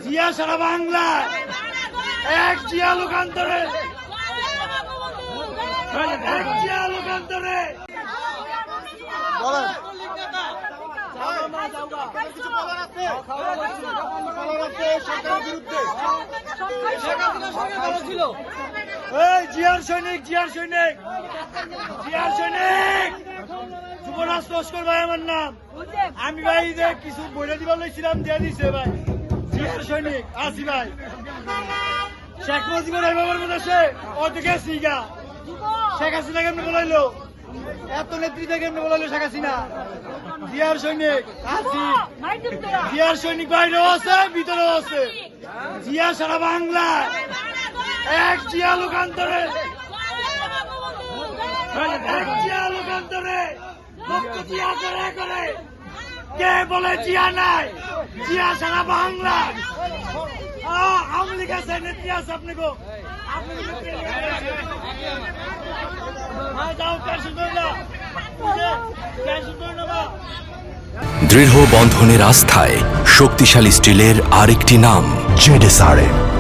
জিয়া সারা বাংলায় এক জিয়া লোকান্তরে, এক জিয়া লোকান্তরে। জিয়ার সৈনিক, জিয়ার সৈনিক, জিয়ার সৈনিক, যুবরাজ লস্কর ভাই আমার নাম। আমি ভাই কিছু বইটা দিবার লইছিলাম, দিয়ে দিছে ভাই। জিয়ার সৈনিক আসি ভাই। শেখ মুজিবুর রহমানের মধ্যে সে অর্ধেকে সিগা শেখ হাসিনা কেমনে বলাইলো, এত নেতৃত্বে কেমনে বলাইলো শেখ হাসিনা। জিয়ার সৈনিক আসি, জিয়ার সৈনিক বাইরেও আছে ভিতরেও আছে। জিয়া সারা বাংলায় এক জিয়া লোকান্তরে, এক জিয়া লোকান্তরে। রক্ত জিয়া করে করে কে বলে জিয়া নাই? জিয়া সারা বাংলায়। আওয়ামী লীগ আছে, নেত্রী আছে, আপনি গো দৃঢ় বন্ধনের আস্থায় শক্তিশালী স্টিলের আরেকটি নাম জেডএসআরএম।